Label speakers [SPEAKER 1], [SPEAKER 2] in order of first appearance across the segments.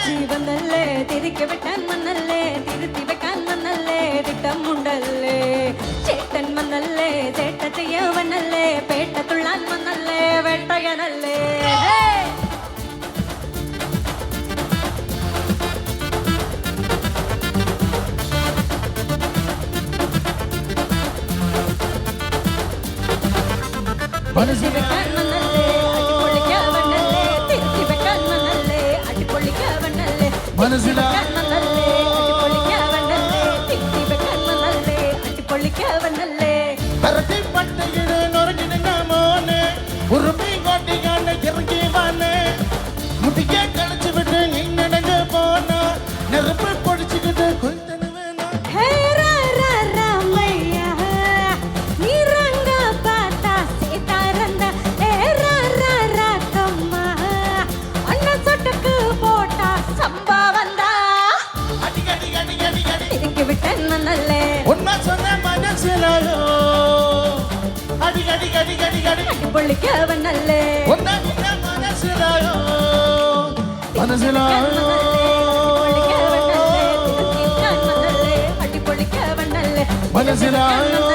[SPEAKER 1] ജീവനല്ലേ തിരികെ വെട്ടാൻ വന്നല്ലേ തിരുത്തി വെക്കാൻ വന്നല്ലേ തിട്ടമുണ്ടല്ലേ ചേട്ടൻ വന്നല്ലേ ചേട്ട ചെയ്യവനല്ലേ പേട്ട തുള്ളാൻ വന്നല്ലേ വേട്ടയനല്ലേ തിരിച്ചു വെക്കാൻ വന്നല്ലേ അടിപൊളിക്കാവനല്ലേ തിരുത്തി വെക്കാൻ വന്നല്ലേ അടിപൊളിക്കാവനല്ലേ
[SPEAKER 2] മനസ്സിലാക്കാൻ
[SPEAKER 1] വന്നല്ലേ അടിപൊളിക്കാവനല്ലേ തിരുത്തി വെക്കാൻ വന്നല്ലേ അടിപൊളിക്കാവനല്ലേ
[SPEAKER 2] പട്ടയിട് നൊറങ്ങിടുന്ന മോനെ ഉറുമി കോട്ടിക്കാണ്ട് ഇറങ്ങി വന്ന് മുടിക്കെ കളിച്ചു വിട്ട് നീ നടന്ന് പോന നെറുപ്പ് പൊടിച്ചിട്ട് കൊൽത്തന് വേണം ഉന്മ சொன்ன മനസ്സിലായോ അടി അടി അടി അടി അടി
[SPEAKER 1] അടിപൊളിക്കാവനല്ലേ
[SPEAKER 2] ഒന്ന മനസ്സിലായോ മനസ്സിലായോ മനസ്സിലായോ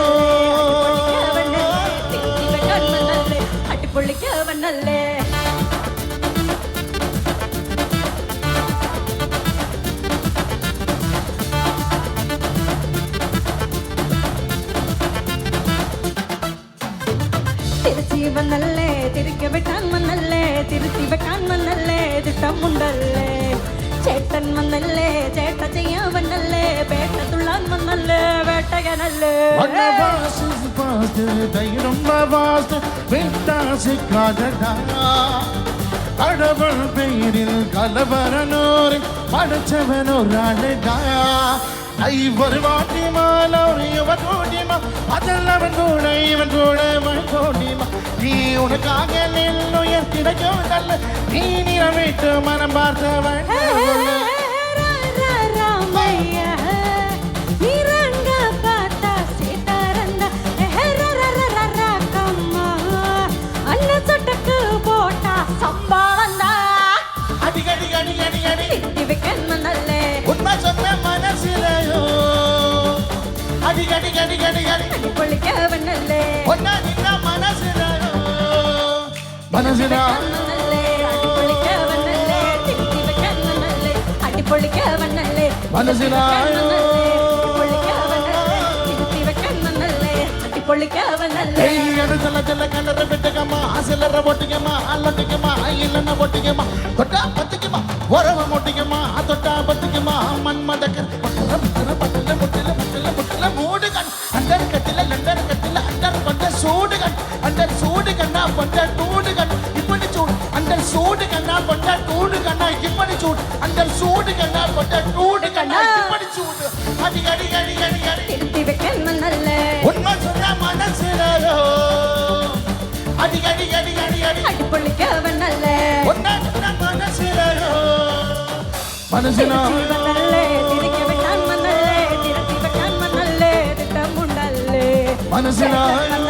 [SPEAKER 1] അടിപൊളിക്കാവനല്ലേ തിരിച്ചു വന്നല്ലേ തിരികെ വെട്ടാൻ വന്നല്ലേ തിരുത്തി വെക്കാൻ വന്നല്ലേ തിട്ടമുണ്ടല്ലേ ചേട്ടൻ വന്നല്ലേ ചേട്ട ചെയ്യാവനല്ലേ പേട്ട തുള്ളാൻ വന്നല്ലേ വേട്ടകനല്ലേ
[SPEAKER 2] கடவுள் பெயரில் கலவரனோரில் படைச்சவனோராடா ஒரு வாட்டிமா இவன் ஓடிமா அதில் அவன் கூட இவன் கூட அவன் கோடிமா நீ உனக்காக நெல்லுயர் கிடைக்கும் நல்ல நீ நிறவேற்று மனம் பார்த்தவன் அடிக்கடி அடி அடி அடி உண்மை சொன்ன மனசிலையோ அடிக்கடி அடி அடி அடி
[SPEAKER 1] അടിപൊളിക്കാവനല്ലേ
[SPEAKER 2] ஒன்னா நின்ன மனசிலையோ மனசிலாயோ
[SPEAKER 1] അടിപൊളിക്കാവനല്ലേ തിരുത്തി വെക്കാൻ വന്നല്ലേ അടിപൊളിക്കാവനല്ലേ
[SPEAKER 2] മനസ്സിലായോ
[SPEAKER 1] തിരുത്തി വെക്കാൻ വന്നല്ലേ അടിപൊളിക്കാവനല്ലേ
[SPEAKER 2] ചെല്ല ചെല്ല കലറ വിട്ടുകമ്മ ആസിലറ പൊട്ടിക്കമ്മ അല്ലൊട്ടിക്കമ്മ ഇല്ലെന്ന പൊട്ടിക്കമ്മ തൊട്ടാ പത്തിക്കമ്മ ഉറവ മുട്ടിക്കമ്മ തൊട്ടാ പത്തിക്കമ്മ മന്മതക്കർ പട്ടല മുട്ടില മുട്ടില മുട്ടില മൂട് കൺ അണ്ടർ കത്തില ലണ്ടർ കത്തില അണ്ടർ കൊണ്ട സൂട് കൺ അണ്ടർ സൂട് കണ്ണ കൊണ്ട ടൂട് കൺ ഇപ്പടി ചൂട് അണ്ടർ സൂട് കണ്ണ കൊണ്ട ടൂട് കണ്ണ ഇപ്പടി ചൂട് അണ്ടർ സൂട് കണ്ണ കൊണ്ട ടൂട് കണ്ണ ഇപ്പടി ചൂട് അടി അടി അടി അടി അടി
[SPEAKER 1] തിരുത്തി വെക്കാൻ വന്നല്ലേ
[SPEAKER 2] ഉന്മ சொன்ன മനസ്സിലായോ അടി അടി അടി അടി അടി
[SPEAKER 1] അടിപൊളിക്കാവനല്ലേ
[SPEAKER 2] ഒന്ന മനസ്സിലായോ മനസ്സിലായോ
[SPEAKER 1] വന്നല്ലേ തിരികെ വെക്കാൻ വന്നല്ലേ തിരുത്തി വെക്കാൻ വന്നല്ലേ തിട്ടമുണ്ടല്ലേ
[SPEAKER 2] മനസ്സിലായോ